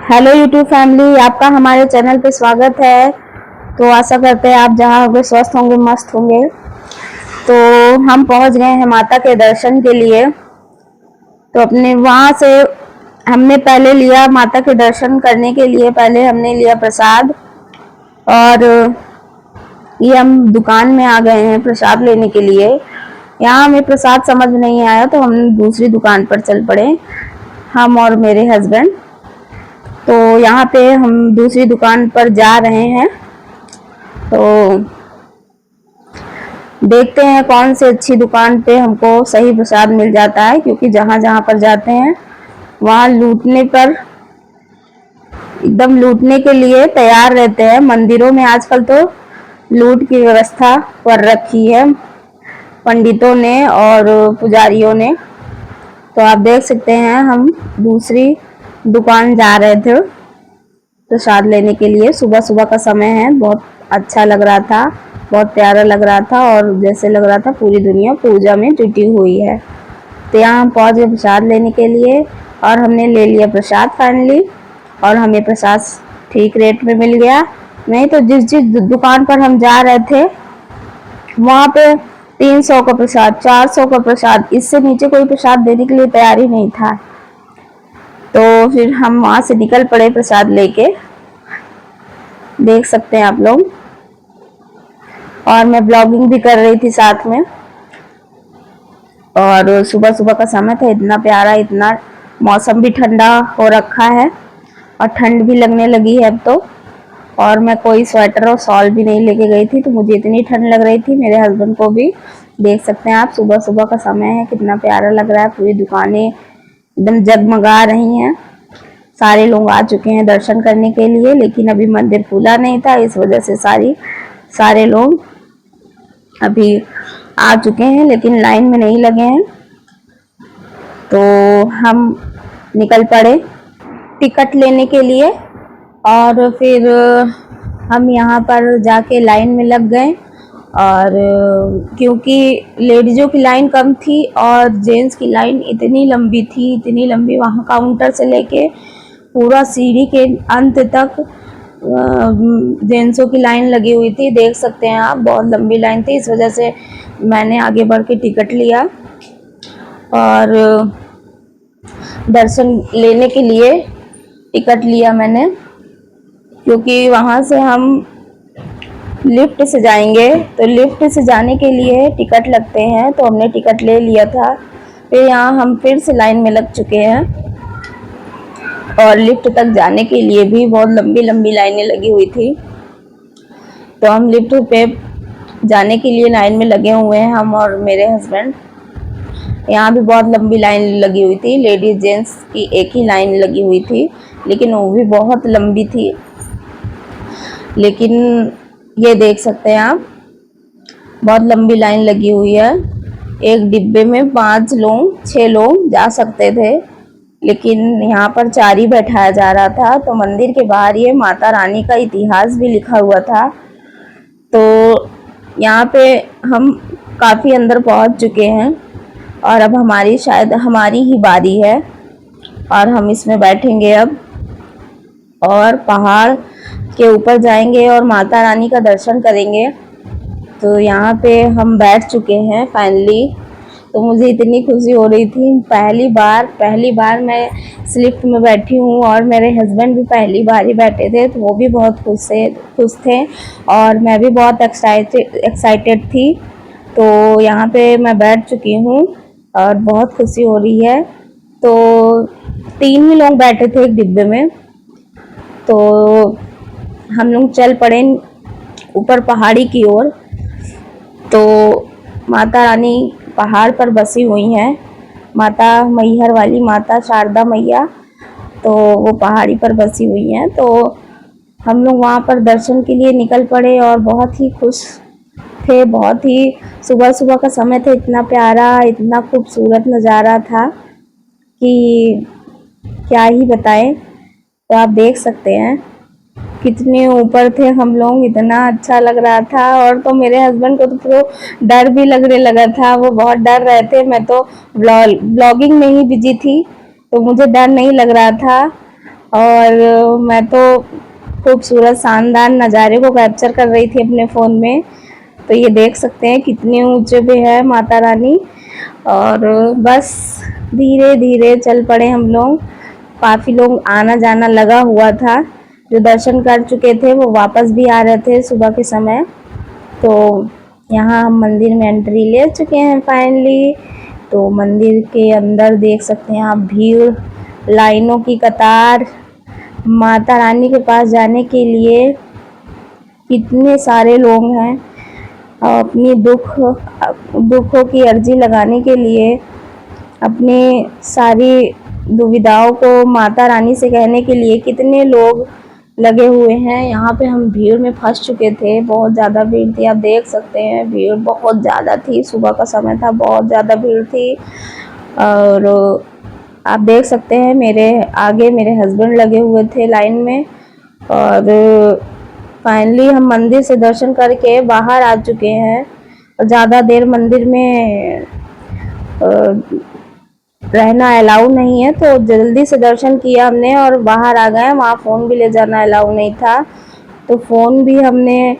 Hello YouTube family, आपका हमारे channel पे स्वागत है। तो आशा करते हैं आप जहाँ होंगे स्वस्थ होंगे, मस्त होंगे। तो हम पहुँच गए हैं माता के दर्शन के लिए। तो अपने वहाँ से हमने पहले लिया, माता के दर्शन करने के लिए पहले हमने लिया प्रसाद। और ये हम दुकान में आ गए हैं प्रसाद लेने के लिए। यहाँ हमें प्रसाद समझ नहीं आया तो हम दूसरी दुकान पर चल पड़े, हम और मेरे हस्बैंड। तो यहाँ पे हम दूसरी दुकान पर जा रहे हैं। तो देखते हैं कौन सी अच्छी दुकान पे हमको सही प्रसाद मिल जाता है, क्योंकि जहाँ जहाँ पर जाते हैं वहाँ लूटने पर एकदम लूटने के लिए तैयार रहते हैं। मंदिरों में आजकल तो लूट की व्यवस्था कर रखी है पंडितों ने और पुजारियों ने। तो आप देख सकते हैं हम दूसरी दुकान जा रहे थे प्रसाद लेने के लिए। सुबह सुबह का समय है, बहुत अच्छा लग रहा था, बहुत प्यारा लग रहा था और जैसे लग रहा था पूरी दुनिया पूजा में जुटी हुई है। तो यहाँ हम पहुँच गए प्रसाद लेने के लिए और हमने ले लिया प्रसाद फाइनली। और हमें प्रसाद ठीक रेट में मिल गया। नहीं तो जिस जिस दुकान पर हम जा रहे थे वहाँ पे 300 का प्रसाद, 400 का प्रसाद, इससे नीचे कोई प्रसाद देने के लिए तैयार ही नहीं था। तो फिर हम वहाँ से निकल पड़े प्रसाद लेके, देख सकते हैं आप लोग। और मैं ब्लॉगिंग भी कर रही थी साथ में। और सुबह सुबह का समय था, इतना प्यारा, इतना मौसम भी ठंडा हो रखा है और ठंड भी लगने लगी है अब तो। और मैं कोई स्वेटर और शॉल भी नहीं लेके गई थी, तो मुझे इतनी ठंड लग रही थी, मेरे हस्बैंड को भी। देख सकते हैं आप, सुबह सुबह का समय है, कितना प्यारा लग रहा है। पूरी दुकानें एकदम जगमगा रही हैं। सारे लोग आ चुके हैं दर्शन करने के लिए, लेकिन अभी मंदिर खुला नहीं था, इस वजह से सारे लोग अभी आ चुके हैं, लेकिन लाइन में नहीं लगे हैं। तो हम निकल पड़े टिकट लेने के लिए और फिर हम यहाँ पर जाके लाइन में लग गए। और क्योंकि लेडीज़ों की लाइन कम थी और जेंट्स की लाइन इतनी लंबी थी, इतनी लंबी, वहाँ काउंटर से लेके पूरा सीढ़ी के अंत तक जेंट्सों की लाइन लगी हुई थी। देख सकते हैं आप, बहुत लंबी लाइन थी। इस वजह से मैंने आगे बढ़ के टिकट लिया और दर्शन लेने के लिए टिकट लिया मैंने, क्योंकि वहाँ से हम लिफ्ट से जाएंगे। तो लिफ्ट से जाने के लिए टिकट लगते हैं, तो हमने टिकट ले लिया था। फिर यहाँ हम फिर से लाइन में लग चुके हैं और लिफ्ट तक जाने के लिए भी बहुत लंबी लंबी लाइनें लगी हुई थी। तो हम लिफ्ट पे जाने के लिए लाइन में लगे हुए हैं, हम और मेरे हस्बैंड। यहाँ भी बहुत लंबी लाइन लगी हुई थी, लेडीज जेंट्स की एक ही लाइन लगी हुई थी, लेकिन वो भी बहुत लंबी थी। लेकिन ये देख सकते हैं आप, बहुत लंबी लाइन लगी हुई है। एक डिब्बे में 5 लोग 6 लोग जा सकते थे, लेकिन यहाँ पर 4 ही बैठाया जा रहा था। तो मंदिर के बाहर ये माता रानी का इतिहास भी लिखा हुआ था। तो यहाँ पे हम काफ़ी अंदर पहुँच चुके हैं और अब शायद हमारी ही बारी है और हम इसमें बैठेंगे अब और पहाड़ के ऊपर जाएंगे और माता रानी का दर्शन करेंगे। तो यहाँ पे हम बैठ चुके हैं फाइनली। तो मुझे इतनी खुशी हो रही थी, पहली बार मैं इस लिफ्ट में बैठी हूँ और मेरे हस्बैंड भी पहली बार ही बैठे थे, तो वो भी बहुत खुश थे और मैं भी बहुत एक्साइटेड थी। तो यहाँ पे मैं बैठ चुकी हूँ और बहुत खुशी हो रही है। तो 3 ही लोग बैठे थे एक डिब्बे में। तो हम लोग चल पड़े ऊपर पहाड़ी की ओर। तो माता रानी पहाड़ पर बसी हुई हैं, माता मैहर वाली माता शारदा मैया, तो वो पहाड़ी पर बसी हुई हैं। तो हम लोग वहाँ पर दर्शन के लिए निकल पड़े और बहुत ही खुश थे। बहुत ही सुबह सुबह का समय था, इतना प्यारा, इतना खूबसूरत नज़ारा था कि क्या ही बताएं। तो आप देख सकते हैं कितने ऊपर थे हम लोग, इतना अच्छा लग रहा था। और तो मेरे हस्बैंड को तो डर भी लगने लगा था, वो बहुत डर रहे थे। मैं तो ब्लॉगिंग में ही बिजी थी, तो मुझे डर नहीं लग रहा था। और मैं तो खूबसूरत शानदार नज़ारे को कैप्चर कर रही थी अपने फ़ोन में। तो ये देख सकते हैं कितने ऊंचे पे है माता रानी। और बस धीरे धीरे चल पड़े हम लोग। काफ़ी लोग आना जाना लगा हुआ था, जो दर्शन कर चुके थे वो वापस भी आ रहे थे सुबह के समय। तो यहाँ हम मंदिर में एंट्री ले चुके हैं फाइनली। तो मंदिर के अंदर देख सकते हैं आप भीड़, लाइनों की कतार। माता रानी के पास जाने के लिए कितने सारे लोग हैं अपनी दुखों की अर्जी लगाने के लिए, अपनी सारी दुविधाओं को माता रानी से कहने के लिए कितने लोग लगे हुए हैं। यहाँ पे हम भीड़ में फंस चुके थे, बहुत ज़्यादा भीड़ थी। आप देख सकते हैं भीड़ बहुत ज़्यादा थी, सुबह का समय था, बहुत ज़्यादा भीड़ थी। और आप देख सकते हैं मेरे आगे मेरे हस्बैंड लगे हुए थे लाइन में। और फाइनली हम मंदिर से दर्शन करके बाहर आ चुके हैं। और ज़्यादा देर मंदिर में रहना अलाउ नहीं है, तो जल्दी से दर्शन किया हमने और बाहर आ गए। वहाँ फ़ोन भी ले जाना अलाउ नहीं था, तो फ़ोन भी हमने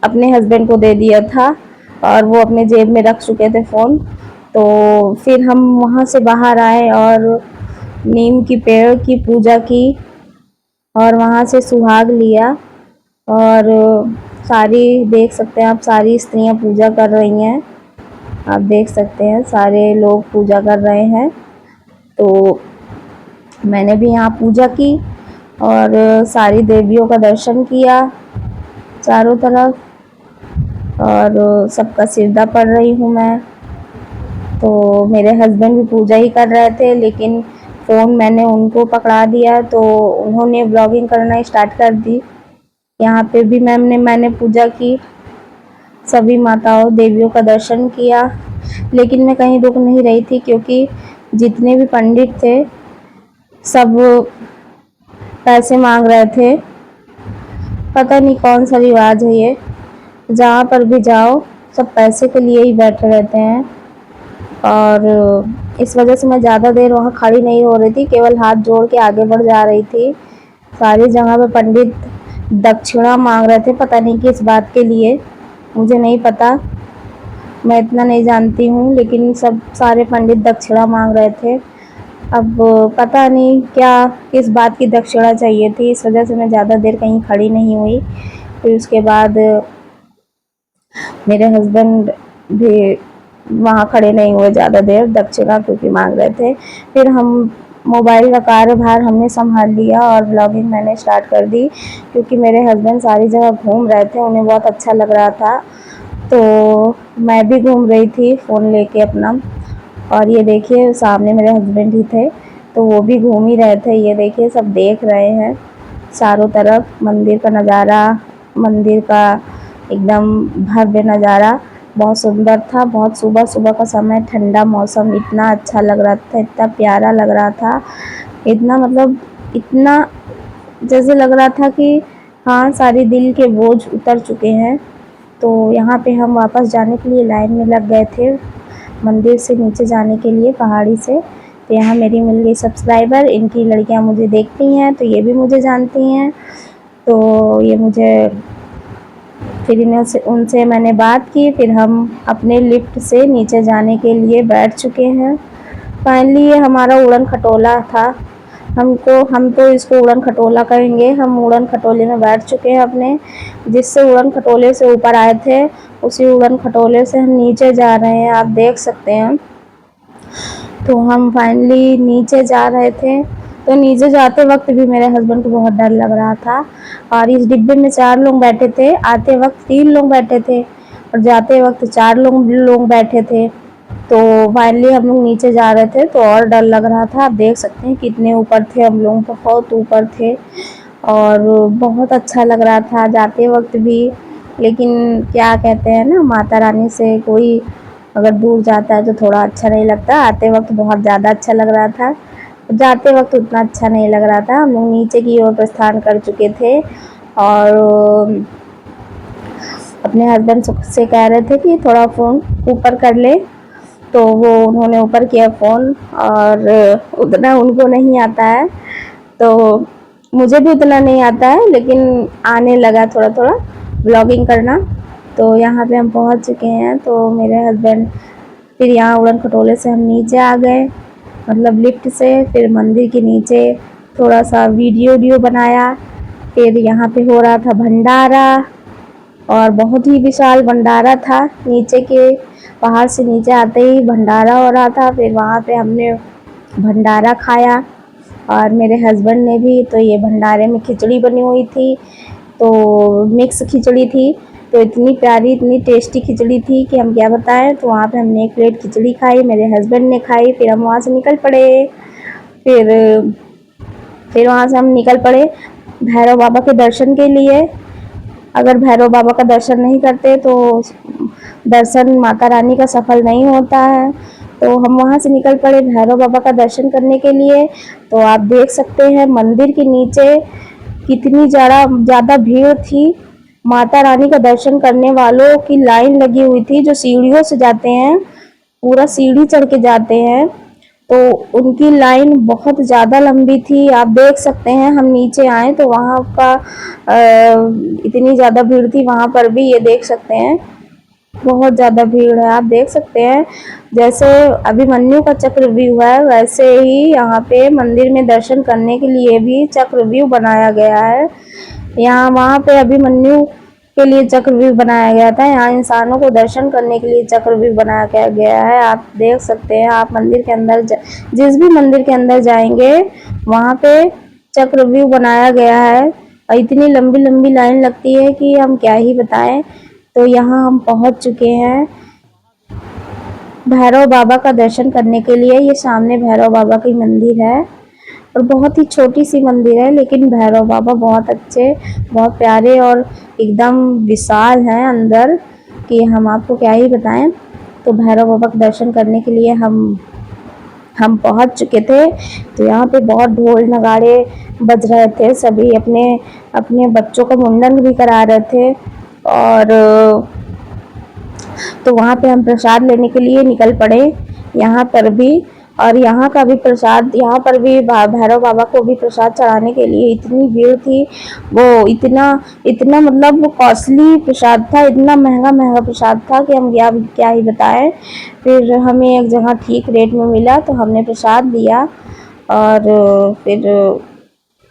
अपने हस्बैंड को दे दिया था और वो अपने जेब में रख चुके थे फ़ोन। तो फिर हम वहाँ से बाहर आए और नीम की पेड़ की पूजा की और वहाँ से सुहाग लिया। और सारी देख सकते हैं आप, सारी स्त्रियाँ पूजा कर रही हैं। आप देख सकते हैं सारे लोग पूजा कर रहे हैं। तो मैंने भी यहाँ पूजा की और सारी देवियों का दर्शन किया चारों तरफ, और सबका सिरदा पढ़ रही हूँ मैं। तो मेरे हस्बैंड भी पूजा ही कर रहे थे, लेकिन फ़ोन मैंने उनको पकड़ा दिया तो उन्होंने ब्लॉगिंग करना स्टार्ट कर दी। यहाँ पे भी मैंने पूजा की, सभी माताओं देवियों का दर्शन किया। लेकिन मैं कहीं रुक नहीं रही थी, क्योंकि जितने भी पंडित थे सब पैसे मांग रहे थे। पता नहीं कौन सा रिवाज है ये, जहाँ पर भी जाओ सब पैसे के लिए ही बैठे रहते हैं। और इस वजह से मैं ज़्यादा देर वहाँ खड़ी नहीं हो रही थी, केवल हाथ जोड़ के आगे बढ़ जा रही थी। सारी जगह पे पंडित दक्षिणा मांग रहे थे, पता नहीं किस बात के लिए, मुझे नहीं पता, मैं इतना नहीं जानती हूँ, लेकिन सब सारे पंडित दक्षिणा मांग रहे थे। अब पता नहीं क्या किस बात की दक्षिणा चाहिए थी, इस वजह से मैं ज़्यादा देर कहीं खड़ी नहीं हुई। फिर उसके बाद मेरे हस्बैंड भी वहाँ खड़े नहीं हुए ज़्यादा देर, दक्षिणा क्योंकि मांग रहे थे। फिर हम मोबाइल का कार्यभार हमने संभाल लिया और ब्लॉगिंग मैंने स्टार्ट कर दी, क्योंकि मेरे हस्बैंड सारी जगह घूम रहे थे, उन्हें बहुत अच्छा लग रहा था। तो मैं भी घूम रही थी फ़ोन लेके अपना। और ये देखिए सामने मेरे हस्बैंड ही थे, तो वो भी घूम ही रहे थे। ये देखिए सब देख रहे हैं चारों तरफ मंदिर का नज़ारा, मंदिर का एकदम भव्य नज़ारा बहुत सुंदर था। बहुत सुबह सुबह का समय, ठंडा मौसम, इतना अच्छा लग रहा था, इतना प्यारा लग रहा था, इतना मतलब इतना जैसे लग रहा था कि हाँ सारे दिल के बोझ उतर चुके हैं। तो यहाँ पे हम वापस जाने के लिए लाइन में लग गए थे, मंदिर से नीचे जाने के लिए पहाड़ी से। तो यहाँ मेरी मिल गई सब्सक्राइबर, इनकी लड़कियाँ मुझे देखती हैं तो ये भी मुझे जानती हैं। तो ये मुझे फिर उनसे मैंने बात की, फिर हम अपने लिफ्ट से नीचे जाने के लिए बैठ चुके हैं। फाइनली ये हमारा उड़न खटोला था, हम तो इसको उड़न खटोला कहेंगे। हम उड़न खटोले में बैठ चुके हैं अपने, जिससे उड़न खटोले से ऊपर आए थे उसी उड़न खटोले से हम नीचे जा रहे हैं, आप देख सकते हैं। तो हम फाइनली नीचे जा रहे थे, तो नीचे जाते वक्त भी मेरे हस्बैंड को बहुत डर लग रहा था। और इस डिब्बे में 4 लोग बैठे थे, आते वक्त 3 लोग बैठे थे और जाते वक्त 4 लोग बैठे थे। तो फाइनली हम लोग नीचे जा रहे थे तो और डर लग रहा था। आप देख सकते हैं कितने ऊपर थे हम लोग, बहुत ऊपर थे और बहुत अच्छा लग रहा था जाते वक्त भी। लेकिन क्या कहते हैं ना, माता रानी से कोई अगर दूर जाता है तो थोड़ा अच्छा नहीं लगता। आते वक्त बहुत ज़्यादा अच्छा लग रहा था, जाते वक्त उतना अच्छा नहीं लग रहा था। हम लोग नीचे की ओर प्रस्थान कर चुके थे और अपने हस्बैंड से कह रहे थे कि थोड़ा फ़ोन ऊपर कर ले, तो वो उन्होंने ऊपर किया फ़ोन और उतना उनको नहीं आता है। तो मुझे भी उतना नहीं आता है, लेकिन आने लगा थोड़ा थोड़ा व्लॉगिंग करना। तो यहाँ पे हम पहुँच चुके हैं। तो मेरे हस्बैंड फिर यहाँ उड़न खटोले से हम नीचे आ गए, मतलब लिफ्ट से। फिर मंदिर के नीचे थोड़ा सा वीडियो बनाया। फिर यहाँ पे हो रहा था भंडारा, और बहुत ही विशाल भंडारा था। नीचे के पहाड़ से नीचे आते ही भंडारा हो रहा था। फिर वहाँ पे हमने भंडारा खाया, और मेरे हस्बैंड ने भी। तो ये भंडारे में खिचड़ी बनी हुई थी, तो मिक्स खिचड़ी थी। तो इतनी प्यारी, इतनी टेस्टी खिचड़ी थी कि हम क्या बताएं। तो वहाँ पे हमने एक प्लेट खिचड़ी खाई, मेरे हस्बैंड ने खाई। फिर हम वहाँ से निकल पड़े। फिर फिर वहाँ से हम निकल पड़े भैरव बाबा के दर्शन के लिए। अगर भैरव बाबा का दर्शन नहीं करते तो दर्शन माता रानी का सफल नहीं होता है। तो हम वहाँ से निकल पड़े भैरव बाबा का दर्शन करने के लिए। तो आप देख सकते हैं मंदिर के नीचे कितनी ज़्यादा भीड़ थी। माता रानी का दर्शन करने वालों की लाइन लगी हुई थी, जो सीढ़ियों से जाते हैं, पूरा सीढ़ी चढ़ के जाते हैं। तो उनकी लाइन बहुत ज़्यादा लंबी थी। आप देख सकते हैं, हम नीचे आए तो वहाँ का इतनी ज़्यादा भीड़ थी वहाँ पर भी। ये देख सकते हैं बहुत ज़्यादा भीड़ है। आप देख सकते हैं जैसे अभिमन्यु का चक्रव्यूह है, वैसे ही यहाँ पे मंदिर में दर्शन करने के लिए भी चक्रव्यूह बनाया गया है। यहाँ वहाँ पे अभिमन्यु के लिए चक्रव्यूह बनाया गया था, यहाँ इंसानों को दर्शन करने के लिए चक्रव्यूह बनाया गया है। आप देख सकते हैं, आप मंदिर के अंदर जिस भी मंदिर के अंदर जाएंगे वहाँ पे चक्रव्यूह बनाया गया है। और इतनी लंबी लंबी लाइन लगती है कि हम क्या ही बताएं। तो यहाँ हम पहुँच चुके हैं भैरव बाबा का दर्शन करने के लिए। ये सामने भैरव बाबा की मंदिर है, और बहुत ही छोटी सी मंदिर है, लेकिन भैरव बाबा बहुत अच्छे, बहुत प्यारे और एकदम विशाल हैं अंदर कि हम आपको क्या ही बताएं। तो भैरव बाबा का दर्शन करने के लिए हम पहुंच चुके थे। तो यहाँ पे बहुत ढोल नगाड़े बज रहे थे, सभी अपने अपने बच्चों का मुंडन भी करा रहे थे। और तो वहाँ पे हम प्रसाद लेने के लिए निकल पड़े यहाँ पर भी। और यहाँ का भी प्रसाद, यहाँ पर भी भैरव बाबा को भी प्रसाद चढ़ाने के लिए इतनी भीड़ थी। वो इतना इतना मतलब कॉस्टली प्रसाद था, इतना महंगा महंगा प्रसाद था कि हम क्या ही बताएं। फिर हमें एक जगह ठीक रेट में मिला, तो हमने प्रसाद लिया, और फिर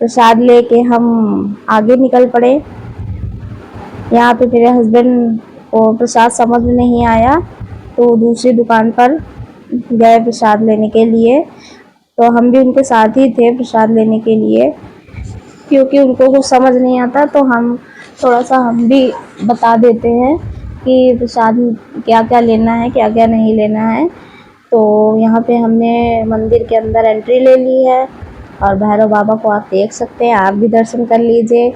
प्रसाद लेके हम आगे निकल पड़े। यहाँ पे मेरे हस्बैंड को प्रसाद समझ में नहीं आया, तो दूसरी दुकान पर गए प्रसाद लेने के लिए। तो हम भी उनके साथ ही थे प्रसाद लेने के लिए, क्योंकि उनको कुछ समझ नहीं आता, तो हम थोड़ा सा हम भी बता देते हैं कि प्रसाद क्या क्या लेना है, क्या क्या नहीं लेना है। तो यहाँ पे हमने मंदिर के अंदर एंट्री ले ली है, और भैरव बाबा को आप देख सकते हैं, आप भी दर्शन कर लीजिए।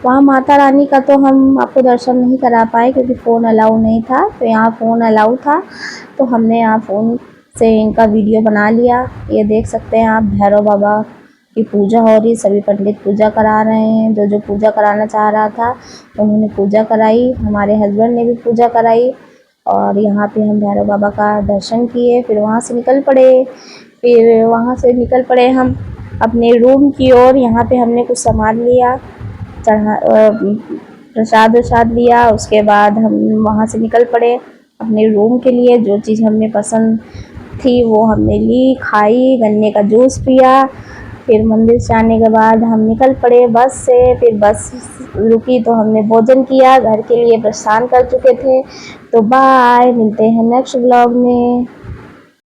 वहाँ माता रानी का तो हम आपको दर्शन नहीं करा पाए, क्योंकि फ़ोन अलाउ नहीं था। तो यहाँ फ़ोन अलाउ था, तो हमने यहाँ फ़ोन से इनका वीडियो बना लिया। ये देख सकते हैं आप, भैरव बाबा की पूजा हो रही, सभी पंडित पूजा करा रहे हैं। जो पूजा कराना चाह रहा था उन्होंने पूजा कराई, हमारे हस्बैंड ने भी पूजा कराई। और यहाँ पे हम भैरव बाबा का दर्शन किए, फिर वहाँ से निकल पड़े। फिर वहाँ से निकल पड़े हम अपने रूम की ओर। यहाँ पे हमने कुछ सामान लिया, प्रसाद वरसाद लिया। उसके बाद हम वहाँ से निकल पड़े अपने रूम के लिए। जो चीज़ हमें पसंद थी वो हमने ली, खाई, गन्ने का जूस पिया। फिर मंदिर से आने के बाद हम निकल पड़े बस से। फिर बस रुकी तो हमने भोजन किया, घर के लिए प्रस्थान कर चुके थे। तो बाय, मिलते हैं नेक्स्ट व्लॉग में।